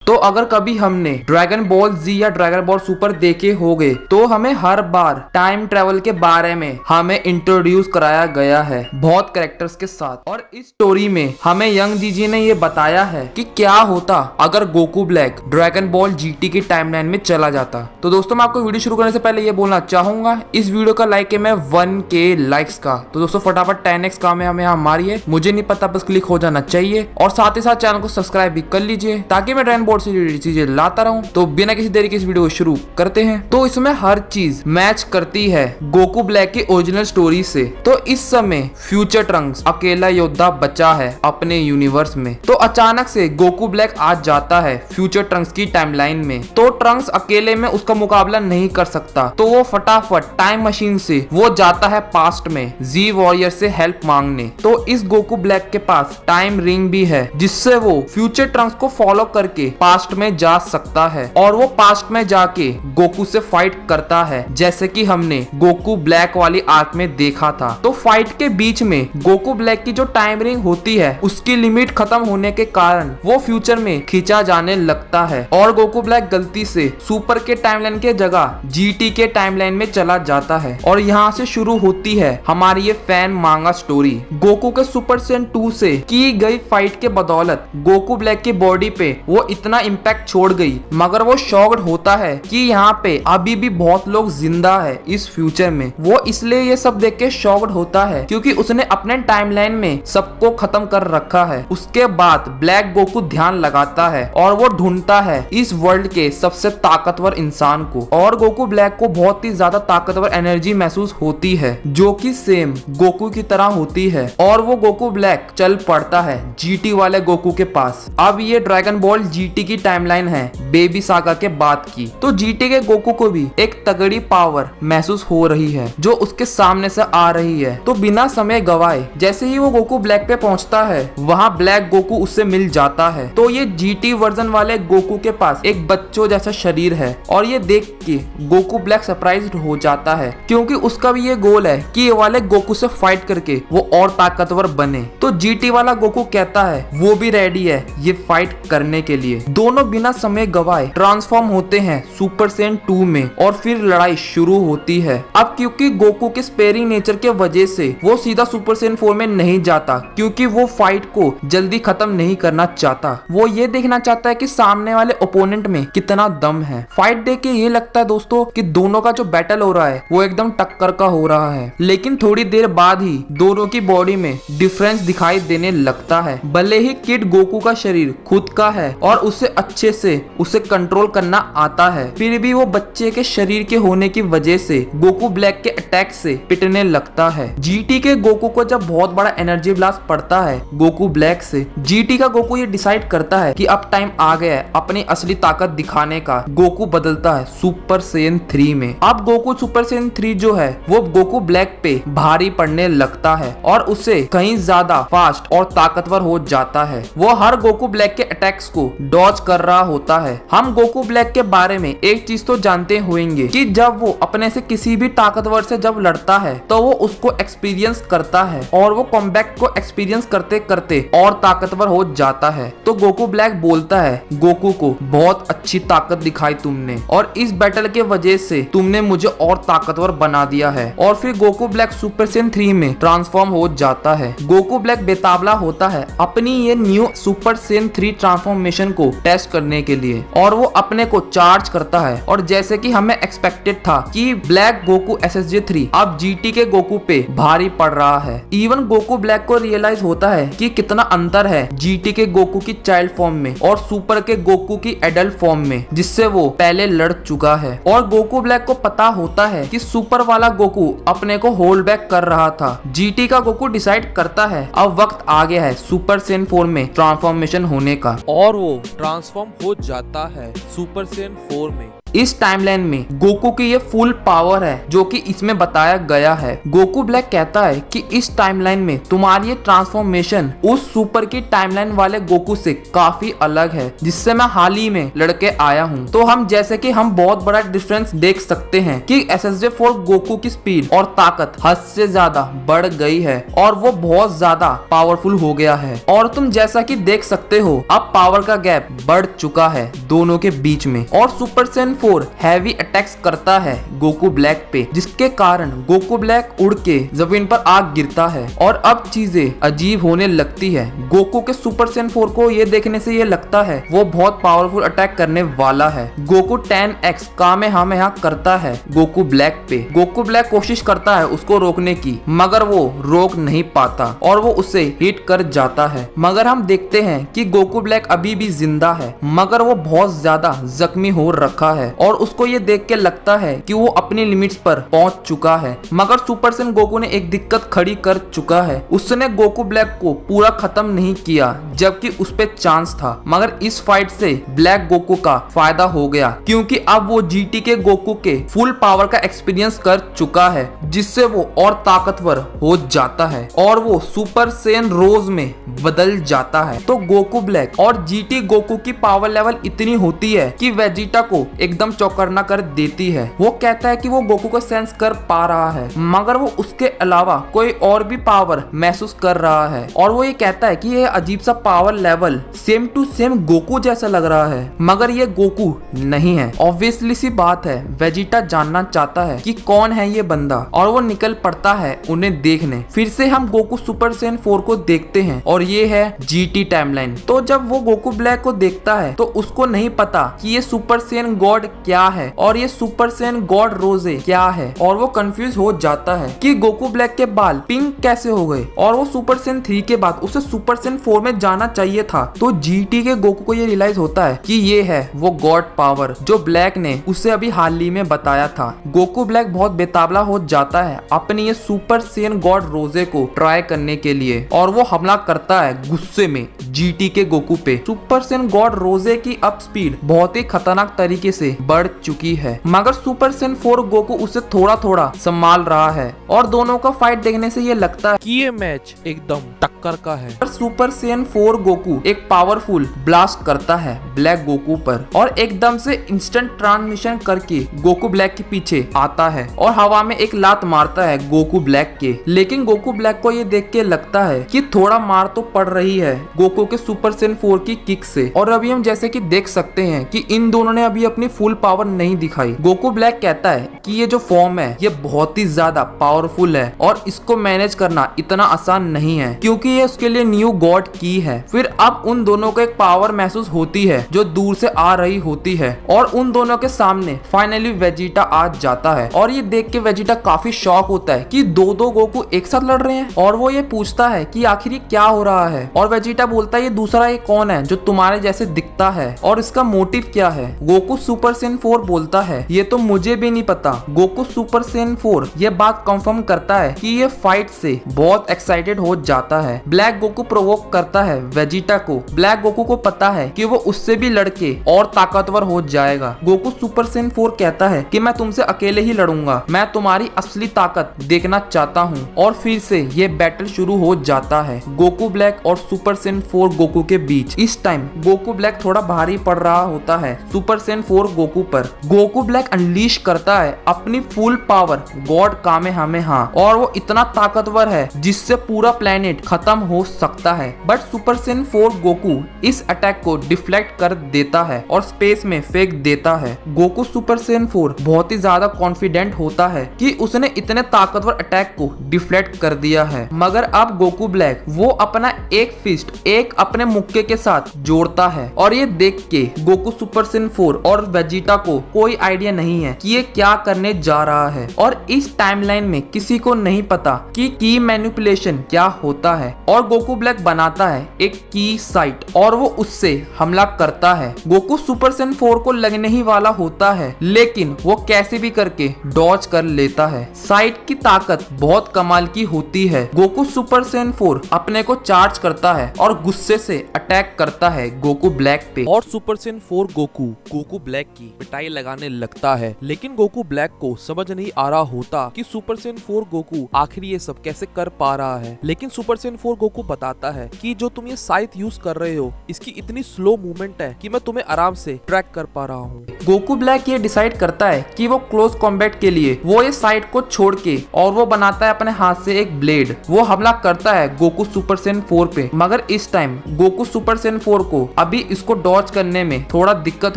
तो अगर कभी हमने ड्रैगन बॉल जी या ड्रैगन बॉल सुपर देखे होंगे तो हमें हर बार टाइम ट्रेवल के बारे में हमें इंट्रोड्यूस कराया गया है बहुत कैरेक्टर्स के साथ। और इस स्टोरी में हमें यंग जीजी ने ये बताया है कि क्या होता अगर Goku black dragon ball GT की टाइमलाइन में चला जाता। तो दोस्तों मैं आपको वीडियो शुरू करने से पहले ये बोलना चाहूंगा, इस वीडियो का लाइक है मैं 1K लाइक्स का। तो दोस्तों फटाफट 10x काम है हमें यहाँ मारिए, मुझे नहीं पता बस क्लिक हो जाना चाहिए। और साथ ही साथ चैनल को सब्सक्राइब भी कर लीजिए ताकि मैं ड्रैगन बॉल से चीजें लाता रहूं। तो बिना किसी देरी के इस वीडियो को शुरू करते हैं। तो इसमें हर चीज मैच करती है गोकू ब्लैक की ओरिजिनल स्टोरी से। तो इस समय फ्यूचर ट्रंक्स अकेला योद्धा बचा है अपने यूनिवर्स में। तो अचानक से गोकू ब्लैक आज जाता है फ्यूचर ट्रंक्स की टाइमलाइन में। तो ट्रंक्स अकेले में उसका मुकाबला नहीं कर सकता, तो वो फटाफट टाइम मशीन से वो जाता है पास्ट में जी वॉरियर से हेल्प मांगने। तो इस गोकू ब्लैक के पास टाइम रिंग भी है जिससे वो फ्यूचर ट्रंक्स को फॉलो करके पास्ट में जा सकता है और वो पास्ट में जाके गोकू से फाइट करता है, जैसे कि हमने गोकू ब्लैक वाली आर्क में देखा था। तो फाइट के बीच में गोकू ब्लैक की जो टाइम रिंग होती है उसकी लिमिट खत्म होने के कारण वो फ्यूचर में खींचा जाने लगता है और गोकू ब्लैक गलती से सुपर के टाइमलाइन के जगह जीटी के टाइमलाइन में चला जाता है। और यहाँ से शुरू होती है हमारी ये फैन मांगा स्टोरी। गोकू के सुपर सेन 2 से की गई फाइट के बदौलत गोकू ब्लैक की बॉडी पे वो इतना इम्पैक्ट छोड़ गई, मगर वो शॉक्ड होता है कि यहाँ पे अभी भी बहुत लोग जिंदा है इस फ्यूचर में। वो इसलिए ये सब देख के शॉक्ड होता है क्योंकि उसने अपने टाइमलाइन में सबको खत्म कर रखा है। उसके बाद ब्लैक गोकू ध्यान लगाता है और वो ढूंढता है इस वर्ल्ड के सबसे ताकतवर इंसान को। और गोकू ब्लैक को बहुत ही ज्यादा ताकतवर एनर्जी महसूस होती है जो कि सेम गोकू की तरह होती है और वो गोकू ब्लैक चल पड़ता है जीटी वाले गोकू के पास। अब ये ड्रैगन बॉल जीटी की टाइमलाइन है बेबी सागा के बाद की। तो जीटी के गोकू को भी एक तगड़ी पावर महसूस हो रही है जो उसके सामने से आ रही है। तो बिना समय गवाए जैसे ही वो गोकू ब्लैक पे पहुंचता है वहां ब्लैक गोकू उससे मिल जाता है। तो ये जीटी वर्जन वाले गोकू के पास एक बच्चों जैसा शरीर है और ये देख के गोकू ब्लैक सरप्राइज्ड हो जाता है क्योंकि उसका भी ये गोल है कि ये वाले गोकू से फाइट करके वो और ताकतवर बने। तो जीटी वाला गोकू कहता है वो भी रेडी है ये फाइट करने के लिए। दोनों बिना समय गवाए ट्रांसफॉर्म होते हैं सुपर सेन 2 में और फिर लड़ाई शुरू होती है। अब क्योंकि गोकू के स्पेयरिंग नेचर के वजह से वो सीधा सुपर सेन 4 में नहीं जाता क्योंकि वो फाइट को जल्दी खत्म नहीं करना चाहता। वो ये देखना चाहता है कि सामने वाले ओपोनेंट में कितना दम है। फाइट देख के ये लगता है दोस्तों कि दोनों का जो बैटल हो रहा है वो एकदम टक्कर का हो रहा है, लेकिन थोड़ी देर बाद ही दोनों की बॉडी में डिफरेंस दिखाई देने लगता है। भले ही किड गोकू का शरीर खुद का है और उसे अच्छे से उसे कंट्रोल करना आता है, फिर भी वो बच्चे के शरीर के होने की वजह से गोकू ब्लैक के अटैक से पिटने लगता है। जीटी के गोकू को जब बहुत बड़ा एनर्जी ब्लास्ट पड़ता है गोकू ब्लैक से, जीटी का गोकू ये डिसाइड करता है कि अब टाइम आ गया है अपनी असली ताकत दिखाने का। गोकू बदलता है सुपर सेन 3 में। अब गोकू सुपर सेन 3 जो है वो गोकू ब्लैक पे भारी पड़ने लगता है और उसे कहीं ज्यादा फास्ट और ताकतवर हो जाता है। वो हर गोकू ब्लैक के अटैक्स को डॉज कर रहा होता है। हम गोकू ब्लैक के बारे में एक चीज तो जानते होंगे कि जब वो अपने से किसी भी ताकतवर से जब लड़ता है तो वो उसको एक्सपीरियंस करता है और वो कॉम्बैट को एक्सपीरियंस करते करते और ताकतवर हो जाता है। तो गोकू ब्लैक बोलता है गोकू को बहुत अच्छी ताकत दिखाई तुमने और इस बैटल के वजह से तुमने मुझे और ताकतवर बना दिया है। और फिर गोकू ब्लैक सुपर सेन 3 में ट्रांसफॉर्म हो जाता है। गोकू ब्लैक बेताबला होता है अपनी ये न्यू सुपर सेन 3 ट्रांसफॉर्मेशन को टेस्ट करने के लिए और वो अपने को चार्ज करता है। और जैसे कि हमें एक्सपेक्टेड था कि ब्लैक गोकू SSJ 3 अब जीटी के गोकू पे भारी पड़ रहा है। इवन गोकू ब्लैक को रियलाइज होता है कि कितना अंतर है जीटी के गोकू की चाइल्ड फॉर्म में और सुपर के गोकू की एडल्ट फॉर्म में जिससे वो पहले लड़ चुका है। और गोकू ब्लैक को पता होता है कि सुपर वाला गोकू अपने को होल्ड बैक कर रहा था। जीटी का गोकू डिसाइड करता है अब वक्त आ गया है सुपर सेन 4 में ट्रांसफॉर्मेशन होने का और वो ट्रांसफॉर्म हो जाता है सुपर सेन 4 में। इस टाइमलाइन में गोकू की ये फुल पावर है जो कि इसमें बताया गया है। गोकू ब्लैक कहता है कि इस टाइमलाइन में तुम्हारी ये ट्रांसफॉर्मेशन उस सुपर की टाइमलाइन वाले गोकू से काफी अलग है जिससे मैं हाल ही में लड़के आया हूँ। तो हम जैसे कि हम बहुत बड़ा डिफरेंस देख सकते हैं कि SSJ4 गोकू की स्पीड और ताकत हद से ज्यादा बढ़ गई है और वो बहुत ज्यादा पावरफुल हो गया है। और तुम जैसा कि देख सकते हो अब पावर का गैप बढ़ चुका है दोनों के बीच में और सुपर सैयन 4 हैवी अटैक्स करता है गोकू ब्लैक पे, जिसके कारण गोकू ब्लैक उड़ के जमीन पर आग गिरता है और अब चीजें अजीब होने लगती है। गोकू के सुपर सैयन 4 को ये देखने से ये लगता है वो बहुत पावरफुल अटैक करने वाला है। गोकू 10x कामेहामेहा करता है गोकू ब्लैक पे। गोकू ब्लैक कोशिश करता है उसको रोकने की मगर वो रोक नहीं पाता और वो उसे हिट कर जाता है। मगर हम देखते हैं कि गोकू ब्लैक अभी भी जिंदा है मगर वो बहुत ज्यादा जख्मी हो रखा है और उसको ये देख के लगता है कि वो अपनी लिमिट्स पर पहुंच चुका है। मगर सुपर सैयन गोकू ने एक दिक्कत खड़ी कर चुका है, उसने गोकू ब्लैक को पूरा खत्म नहीं किया जबकि उस पे चांस था। मगर इस फाइट से ब्लैक गोकू का फायदा हो गया क्योंकि अब वो GT के गोकू के फुल पावर का एक्सपीरियंस कर चुका है जिससे वो और ताकतवर हो जाता है और वो सुपर सैयन रोज में बदल जाता है। तो गोकू ब्लैक और GT गोकू की पावर लेवल इतनी होती है कि वेजिटा को एकदम चौकन्ना कर देती है। वो कहता है कि वो गोकू को सेंस कर पा रहा है मगर वो उसके अलावा कोई और भी पावर महसूस कर रहा है और वो ये कहता है कि ये अजीब सा power level same to same Goku जैसा लग रहा है मगर ये गोकू नहीं है। ऑब्वियसली सी बात है वेजिटा जानना चाहता है कि कौन है ये बंदा और वो निकल पड़ता है उन्हें देखने। फिर से हम गोकू सुपर सैयन 4 को देखते हैं और ये है GT टाइमलाइन। तो जब वो गोकू ब्लैक को देखता है तो उसको नहीं पता कि ये सुपर सैयन गॉड क्या है और ये सुपर सैयन गॉड रोजे क्या है और वो कंफ्यूज हो जाता है कि गोकू ब्लैक के बाल पिंक कैसे हो गए और वो सुपर सैयन 3 के बाद उसे सुपर सैयन 4 में जाना चाहिए था। तो GT के गोकू को ये रियलाइज होता है कि ये है वो गॉड पावर जो ब्लैक ने उसे अभी हाल ही में बताया था। गोकू ब्लैक बहुत बेताबला हो जाता है अपनी ये सुपर सैयन गॉड रोजे को ट्राई करने के लिए और वो हमला करता है गुस्से में GT के गोकू पे। सुपर सैयन गॉड रोजे की अब स्पीड बहुत ही खतरनाक तरीके से बढ़ चुकी है मगर सुपर सैयन 4 गोकू उसे थोड़ा थोड़ा संभाल रहा है और दोनों का फाइट देखने से ये लगता है कि ये मैच एकदम टक्कर का है। सुपर सैयन 4 गोकू एक पावरफुल ब्लास्ट करता है ब्लैक गोकू पर और एकदम से इंस्टेंट ट्रांसमिशन करके गोकू ब्लैक के पीछे आता है और हवा में एक लात मारता है गोकू ब्लैक के। लेकिन गोकू ब्लैक को ये देख के लगता है कि थोड़ा मार तो पड़ रही है गोकू के सुपर सैयन 4 की किक से और अभी हम जैसे कि देख सकते हैं कि इन दोनों ने अभी अपनी फुल पावर नहीं दिखाई। गोकू ब्लैक कहता है कि ये जो फॉर्म है ये बहुत ही ज्यादा पावरफुल है और इसको मैनेज करना इतना आसान नहीं है क्योंकि ये उसके लिए न्यू गॉड की है। फिर अब उन दोनों को एक पावर महसूस होती है जो दूर से आ रही होती है और उन दोनों के सामने फाइनली वेजिटा आ जाता है और ये देख के वेजिटा काफी शॉक होता है कि दो गोकू एक साथ लड़ रहे हैं और वो ये पूछता है कि आखिर ये क्या हो रहा है और वेजिटा बोलता है ये दूसरा ये कौन है जो तुम्हारे जैसे दिखता है और इसका मोटिव क्या है। गोकू सुपर सैयन 4 बोलता है ये तो मुझे भी नहीं पता। गोकू सुपर सैयन 4 ये बात कंफर्म करता है कि ये फाइट से बहुत एक्साइटेड हो जाता है। ब्लैक गोकू प्रोवोक करता है वेजिटा को। ब्लैक गोकू को पता है कि वो उससे भी लड़के और ताकतवर हो जाएगा। गोकू सुपर सैयन 4 कहता है कि मैं तुमसे अकेले ही लड़ूंगा, मैं तुम्हारी असली ताकत देखना चाहता हूँ और फिर से ये बैटल शुरू हो जाता है गोकू ब्लैक और सुपर सैयन 4 गोकू के बीच। इस टाइम गोकू ब्लैक थोड़ा भारी पड़ रहा होता है सुपर सैयन 4 गोकू पर। गोकू ब्लैक अनलीश करता है अपनी फुल पावर गॉड कामेहामेहा और वो इतना ताकतवर है जिससे पूरा प्लेनेट खत्म हो सकता है। बट सुपर सैयन 4 गोकू इस अटैक को डिफ्लेक्ट कर देता है और स्पेस में फेंक देता है। गोकू सुपर सैयन 4 बहुत ही ज्यादा कॉन्फिडेंट होता है कि उसने इतने ताकतवर अटैक को डिफ्लेक्ट कर दिया है। मगर अब गोकू ब्लैक वो अपना एक फिस्ट एक अपने मुक्के के साथ जोड़ता है और ये देख के गोकू सुपर सैयन 4 और वेजिटा को कोई आइडिया नहीं है कि ये क्या कर करने जा रहा है। और इस टाइमलाइन में किसी को नहीं पता कि की मैनिपुलेशन क्या होता है। और गोकू ब्लैक बनाता है एक की साइट और वो उससे हमला करता है। गोकू सुपर सैयन 4 को लगने ही वाला होता है, लेकिन वो कैसे भी करके डॉज कर लेता है। साइट की ताकत बहुत कमाल की होती है। गोकू सुपर सैयन 4 अपने को चार्ज करता है और गुस्से से अटैक करता है गोकू ब्लैक पे। और सुपर सैयन 4 गोकू ब्लैक की पिटाई लगाने लगता है, लेकिन गोकू ब्लैक को समझ नहीं आ रहा होता कि सुपर सैयन 4 गोकू आखिर ये सब कैसे कर पा रहा है। लेकिन सुपर सैयन 4 गोकू बताता है कि जो तुम ये साइट यूज कर रहे हो इसकी इतनी स्लो मूवमेंट है कि मैं तुम्हें आराम से ट्रैक कर पा रहा हूँ। गोकू ब्लैक ये डिसाइड करता है कि वो क्लोज कॉम्बैट के लिए वो ये साइट को छोड़ के और वो बनाता है अपने हाथ से एक ब्लेड। वो हमला करता है गोकू सुपर सैयन 4 पे, मगर इस टाइम गोकू सुपर सैयन 4 को अभी इसको डॉज करने में थोड़ा दिक्कत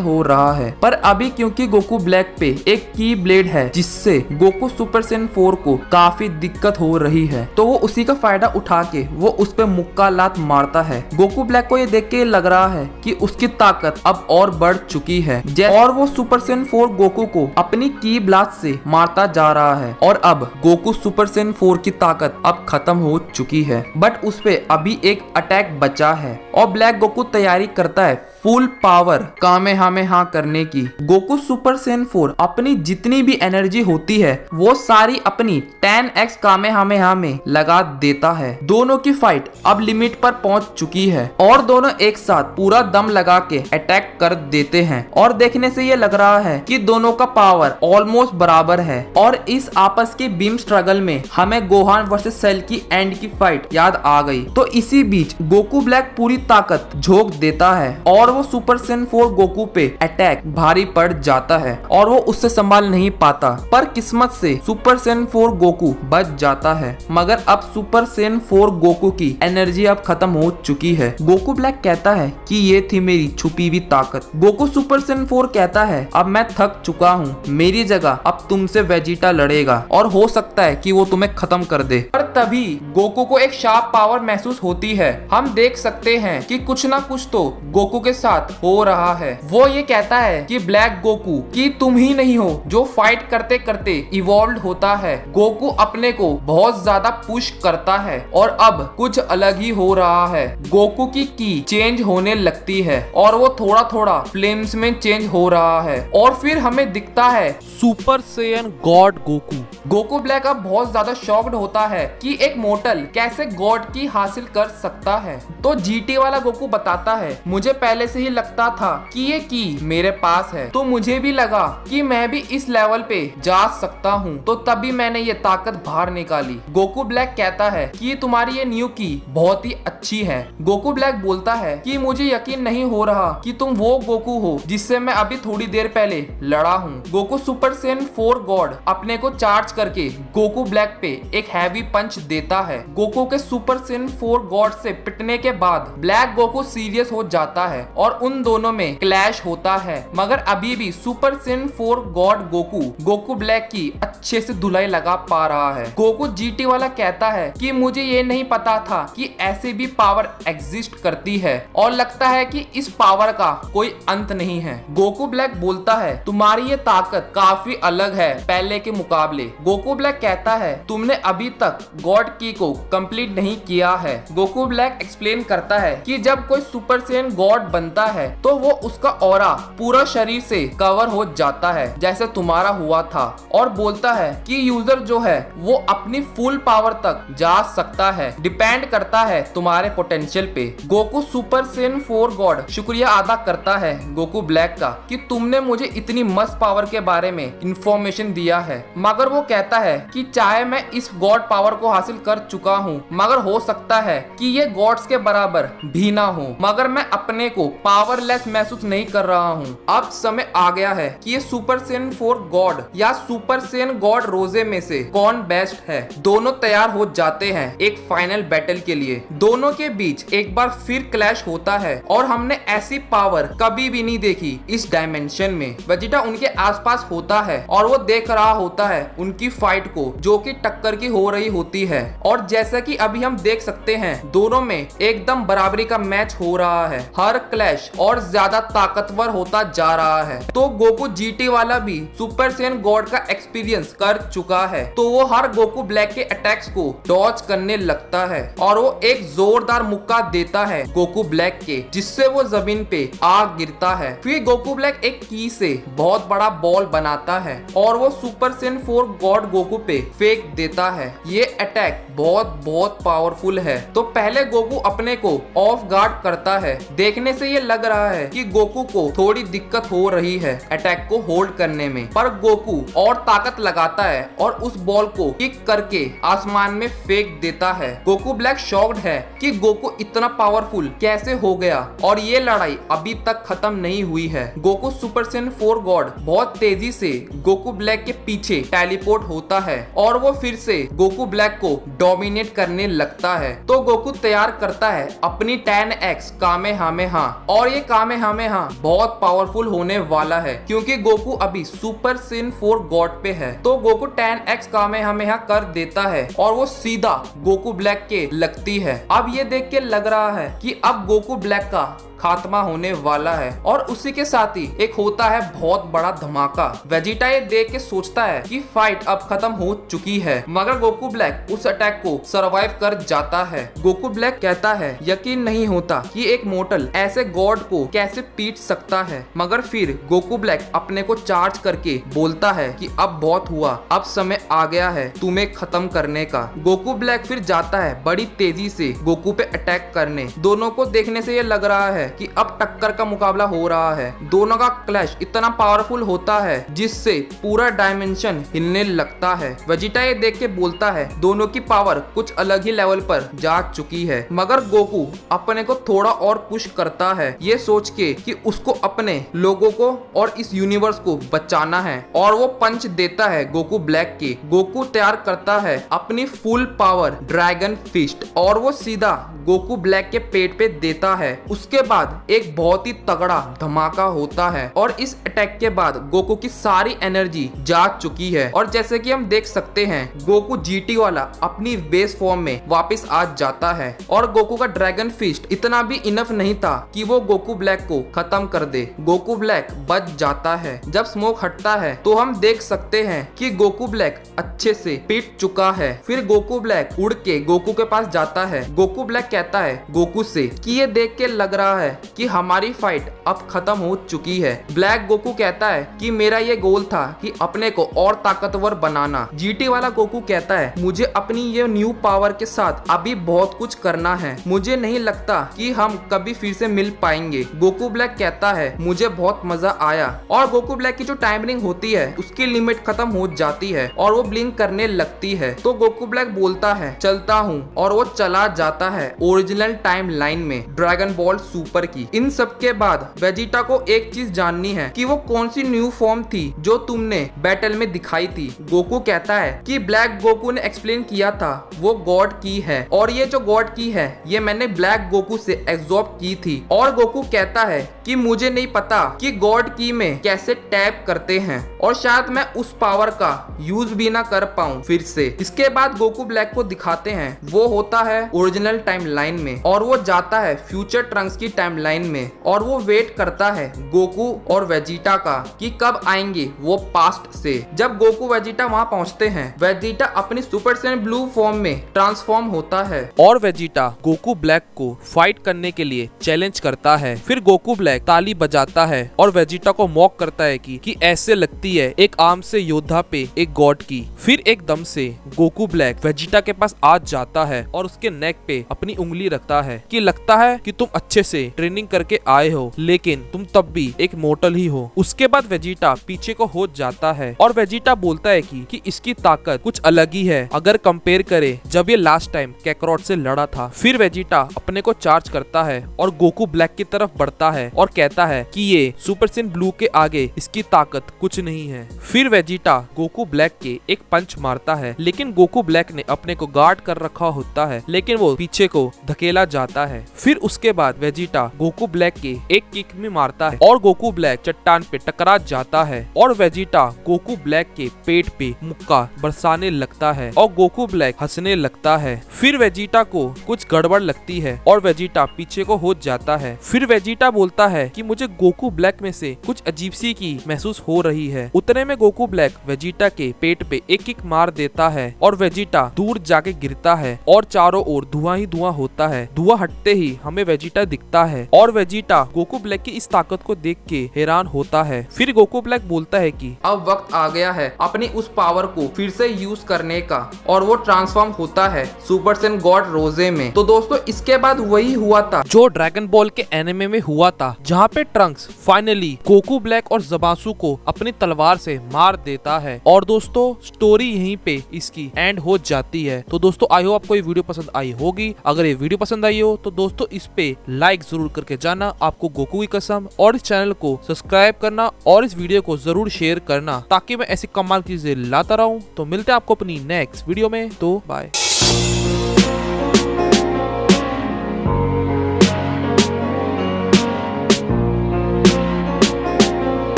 हो रहा है। पर अभी क्योंकि गोकू ब्लैक पे एक की ब्लेड है जिससे गोकू सुपर सैयन 4 को काफी दिक्कत हो रही है, तो वो उसी का फायदा उठा के वो उस पे मुक्का लात मारता है। गोकू ब्लैक को ये देख के लग रहा है कि उसकी ताकत अब और बढ़ चुकी है और वो सुपर सैयन 4 गोकू को अपनी की ब्लास्ट से मारता जा रहा है। और अब गोकू सुपर सैयन 4 की ताकत अब खत्म हो चुकी है, बट उस पे अभी एक अटैक बचा है और ब्लैक गोकू तैयारी करता है फुल पावर कामेहामेहा करने की। गोकू सुपर सैयन 4 अपनी जितनी भी एनर्जी होती है वो सारी अपनी 10x कामेहामेहा में लगा देता है। दोनों की फाइट अब लिमिट पर पहुंच चुकी है और दोनों एक साथ पूरा दम लगा के अटैक कर देते हैं। और देखने से ये लग रहा है कि दोनों का पावर ऑलमोस्ट बराबर है। और इस आपस के बीम स्ट्रगल में हमें गोहान वर्सेस सेल की एंड की फाइट याद आ गई। तो इसी बीच गोकू ब्लैक पूरी ताकत झोंक देता है और वो सुपर सैयन 4 गोकू पे अटैक भारी पड़ जाता है और वो उससे संभाल नहीं पाता। पर किस्मत से सुपर सैयन 4 गोकू बच जाता है, मगर अब सुपर सैयन 4 गोकू की एनर्जी अब खत्म हो चुकी है। गोकू ब्लैक कहता है कि ये थी मेरी छुपी हुई ताकत। गोकू सुपर सैयन 4 कहता है अब मैं थक चुका हूँ, मेरी जगह अब तुमसे वेजिटा लड़ेगा और हो सकता है कि वो तुम्हें खत्म कर दे। पर तभी गोकू को एक शार्प पावर महसूस होती है। हम देख सकते हैं कि कुछ ना कुछ तो गोकू के साथ हो रहा है। वो ये कहता है कि ब्लैक गोकू कि तुम ही नहीं हो जो फाइट करते करते इवॉल्व होता है। गोकू अपने को बहुत ज्यादा पुश करता है और अब कुछ अलग ही हो रहा है। गोकू की चेंज होने लगती है और वो थोड़ा थोड़ा फ्लेम्स में चेंज हो रहा है और फिर हमें दिखता है super Saiyan God Goku. Goku black अब बहुत ज्यादा शॉक्ड होता है कि एक मोर्टल कैसे गॉड की हासिल कर सकता है। तो जीटी वाला गोकू बताता है मुझे पहले से ही लगता था कि ये की मेरे पास है, तो मुझे भी लगा कि मैं भी इस लेवल पे जा सकता हूँ, तो तभी मैंने ये ताकत बाहर निकाली। गोकू ब्लैक कहता है कि तुम्हारी ये न्यू की बहुत ही अच्छी है। गोकू ब्लैक बोलता है कि मुझे यकीन नहीं हो रहा कि तुम वो गोकू हो जिससे मैं अभी थोड़ी देर पहले लड़ा हूँ। गोकू सुपर सैयन 4 गॉड अपने को चार्ज करके गोकू ब्लैक पे एक हैवी पंच देता है। गोकू के सुपर सैयन 4 गॉड से पिटने के बाद ब्लैक गोकू सीरियस हो जाता है और उन दोनों में क्लैश होता है, मगर अभी भी super Saiyan 4 God Goku black की अच्छे से धुलाई लगा पा रहा है। गोकू जीटी वाला कहता है कि मुझे ये नहीं पता था कि ऐसे भी पावर एग्जिस्ट करती है और लगता है कि इस पावर का कोई अंत नहीं है। गोकू ब्लैक बोलता है तुम्हारी ये ताकत काफी अलग है पहले के मुकाबले। गोकू ब्लैक कहता है तुमने अभी तक गॉड की को कंप्लीट नहीं किया है। गोकू ब्लैक एक्सप्लेन करता है कि जब कोई सुपर सैयन गॉड बनता है तो वो उसका ऑरा पूरा शरीर से कवर हो जाता है जैसे तुम्हारा हुआ था, और बोलता है कि यूजर जो है वो अपनी फुल पावर तक जा सकता है, डिपेंड करता है तुम्हारे पोटेंशियल पे। गोकू सुपर सैयन 4 गॉड शुक्रिया अदा करता है गोकू ब्लैक का कि तुमने मुझे इतनी मस्त पावर के बारे में इंफॉर्मेशन दिया है, मगर वो कहता है कि चाहे मैं इस गॉड पावर को हासिल कर चुका हूँ, मगर हो सकता है कि ये गॉड्स के बराबर भी ना हो, मगर मैं अपने को पावरलेस महसूस नहीं कर रहा हूँ। अब समय आ गया है कि ये सुपर सैयन 4 गॉड या सुपर सैयन गॉड रोजे में से कौन बेस्ट है। दोनों तैयार हो जाते हैं एक फाइनल बैटल के लिए। दोनों के बीच एक बार फिर क्लैश होता है और हमने ऐसी पावर कभी भी नहीं देखी इस डायमेंशन डायमेंशन में। वेजिटा उनके आसपास होता है और वो देख रहा होता है उनकी फाइट को, जो कि टक्कर की हो रही होती है। और जैसा कि अभी हम देख सकते हैं, दोनों में एकदम बराबरी का मैच हो रहा है। हर क्लैश और ज्यादा ताकतवर होता जा रहा है। तो गोकू जीटी वाला भी सुपर सैयन गॉड का एक्सपीरियंस कर चुका है, तो वो हर गोकू ब्लैक के अटैक्स को डॉज करने लगता है और वो एक जोरदार मुक्का देता है गोकू ब्लैक के, जिससे वो जमीन पे आ गिरता है। फिर गोकू ब्लैक एक की से बहुत बड़ा बॉल बनाता है और वो सुपर सैयन 4 गॉड गोकू पे फेंक देता है। ये अटैक बहुत पावरफुल है। तो पहले गोकू अपने को ऑफ गार्ड करता है। देखने से ये लग रहा है कि गोकू को थोड़ी दिक्कत हो रही है अटैक को होल्ड करने में, पर गोकू और ताकत लगाता है और उस बॉल को किक करके आसमान में फेंक देता है। गोकू ब्लैक शॉक्ड है कि गोकू इतना पावरफुल कैसे हो गया और ये लड़ाई अभी तक खत्म नहीं हुई है। गोकू सुपर सैयन 4 गॉड बहुत तेजी से गोकू ब्लैक के पीछे टेलीपोर्ट होता है और वो फिर से गोकू ब्लैक को डोमिनेट करने लगता है। तो गोकू तैयार करता है अपनी 10x कामेहामेहा और ये कामेहामेहा बहुत पावरफुल होने वाला है क्योंकि गोकू अभी सुपर सैयन 4 गॉड पे है। तो गोकू 10x कामेहामेहा कर देता है और वो सीधा गोकू ब्लैक के लगती है। अब ये देख के लग रहा है कि अब गोकू ब्लैक का खात्मा होने वाला है और उसी के साथ ही एक होता है बहुत बड़ा धमाका। वेजिटा ये देख के सोचता है कि फाइट अब खत्म हो चुकी है, मगर गोकू ब्लैक उस अटैक को सरवाइव कर जाता है। गोकू ब्लैक कहता है यकीन नहीं होता कि एक मोर्टल ऐसे गॉड को कैसे पीट सकता है, मगर फिर गोकू ब्लैक अपने को चार्ज करके बोलता है कि अब बहुत हुआ, अब समय आ गया है तुम्हें खत्म करने का। गोकू ब्लैक फिर जाता है बड़ी तेजी से गोकू पे अटैक करने। दोनों को देखने से ये लग रहा है कि अब टक्कर का मुकाबला हो रहा है। दोनों का क्लैश इतना पावरफुल होता है जिससे पूरा डायमेंशन हिलने लगता है। वेजिटा ये देख के बोलता है दोनों की पावर कुछ अलग ही लेवल पर जा चुकी है, मगर गोकू अपने को थोड़ा और पुश करता है, ये सोच के कि उसको अपने लोगों को और इस यूनिवर्स को बचाना है और वो पंच देता है गोकू ब्लैक के। गोकू तैयार करता है अपनी फुल पावर ड्रैगन फिस्ट और वो सीधा गोकू ब्लैक के पेट पे देता है। उसके बाद एक बहुत ही तगड़ा धमाका होता है और इस अटैक के बाद गोकू की सारी एनर्जी जा चुकी है और जैसे कि हम देख सकते हैं गोकू जीटी वाला अपनी बेस फॉर्म में वापस आ जाता है और गोकू का ड्रैगन फिस्ट इतना भी इनफ नहीं था कि वो गोकू ब्लैक को खत्म कर दे। गोकू ब्लैक बच जाता है। जब स्मोक हटता है तो हम देख सकते हैं कि गोकू ब्लैक अच्छे से पिट चुका है। फिर गोकू ब्लैक उड़ के गोकू के पास जाता है। गोकू ब्लैक कहता है गोकू से कि ये देख के लग रहा है कि हमारी फाइट अब खत्म हो चुकी है। ब्लैक गोकू कहता है कि मेरा ये गोल था कि अपने को और ताकतवर बनाना। जीटी वाला गोकू कहता है मुझे अपनी ये न्यू पावर के साथ अभी बहुत कुछ करना है, मुझे नहीं लगता कि हम कभी फिर से मिल पाएंगे। गोकू ब्लैक कहता है मुझे बहुत मजा आया और गोकू ब्लैक की जो टाइमिंग होती है उसकी लिमिट खत्म हो जाती है और वो ब्लिंक करने लगती है। तो गोकू ब्लैक बोलता है चलता हूँ और वो चला जाता है ओरिजिनल टाइम लाइन में ड्रैगन बॉल सुपर की। इन सब के बाद वेजिटा को एक चीज जाननी है कि वो कौन सी न्यू फॉर्म थी जो तुमने बैटल में दिखाई थी। गोकू कहता है कि ब्लैक गोकू ने एक्सप्लेन किया था वो गॉड की है और ये जो गॉड की है ये मैंने ब्लैक गोकू से एब्जॉर्ब की थी। और गोकू कहता है कि मुझे नहीं पता कि गॉड की में कैसे टैप करते हैं और शायद मैं उस पावर का यूज भी ना कर पाऊं फिर से। इसके बाद गोकू ब्लैक को दिखाते हैं वो होता है ओरिजिनल टाइम लाइन में और वो जाता है फ्यूचर ट्रंक्स की टाइम लाइन में और वो वेट करता है गोकू और वेजिटा का कि कब आएंगे वो पास्ट से। जब गोकू वेजिटा वहाँ पहुँचते हैं, वेजिटा अपनी सुपर सैयन ब्लू फॉर्म में ट्रांसफॉर्म होता है और वेजिटा गोकू ब्लैक को फाइट करने के लिए चैलेंज करता है। फिर गोकू ब्लैक ताली बजाता है और वेजिटा को मॉक करता है कि ऐसे लगती है एक आर्म से योद्धा पे एक गॉड की। फिर एकदम से गोकू ब्लैक वेजिटा के पास आ जाता है और उसके नेक पे अपनी उंगली रखता है कि लगता है कि तुम अच्छे से ट्रेनिंग करके आए हो, लेकिन तुम तब भी एक मोर्टल ही हो। उसके बाद वेजिटा पीछे को हो जाता है और वेजिटा बोलता है कि इसकी ताकत कुछ अलग ही है अगर कंपेयर करे जब ये लास्ट टाइम कैकरॉट से लड़ा था। फिर वेजिटा अपने को चार्ज करता है और गोकू ब्लैक की तरफ बढ़ता है और कहता है कि ये सुपर सैयन ब्लू के आगे इसकी ताकत कुछ नहीं है। फिर वेजिटा गोकू ब्लैक के एक पंच मारता है, लेकिन गोकू ब्लैक ने अपने को गार्ड कर रखा होता है, लेकिन वो पीछे को धकेला जाता है। फिर उसके बाद वेजिटा वेजिटा गोकू ब्लैक के एक किक में मारता है और गोकू ब्लैक चट्टान पे टकरा जाता है और वेजिटा गोकू ब्लैक के पेट पे मुक्का बरसाने लगता है और गोकू ब्लैक हंसने लगता है। फिर वेजिटा को कुछ गड़बड़ लगती है और वेजिटा पीछे को हो जाता है। फिर वेजिटा बोलता है कि मुझे गोकू ब्लैक में से कुछ अजीब सी की महसूस हो रही है। उतने में गोकू ब्लैक वेजिटा के पेट पे एक किक मार देता है और वेजिटा दूर जाके गिरता है और चारों ओर धुआं ही धुआं होता है। धुआं हटते ही हमें वेजिटा दिखता है और वेजिटा गोकू ब्लैक की इस ताकत को देख के हैरान होता है। फिर गोकू ब्लैक बोलता है कि अब वक्त आ गया है अपनी उस पावर को फिर से यूज करने का और वो ट्रांसफॉर्म होता है सुपर सैयन गॉड रोजे में। तो दोस्तों इसके बाद वही हुआ था जो ड्रैगन बॉल के एनिमे में हुआ था, जहाँ पे ट्रंक्स फाइनली गोकू ब्लैक और ज़बासु को अपनी तलवार से मार देता है। और दोस्तों स्टोरी यहीं पे इसकी एंड हो जाती है। तो दोस्तों आई होप आपको ये वीडियो पसंद आई होगी। अगर ये वीडियो पसंद आई हो तो दोस्तों इस पे लाइक जरूर करके जाना, आपको गोकू की कसम, और इस चैनल को सब्सक्राइब करना और इस वीडियो को जरूर शेयर करना ताकि मैं ऐसी कमाल की चीजें लाता रहूं। तो मिलते हैं आपको अपनी नेक्स्ट वीडियो में। तो बाय।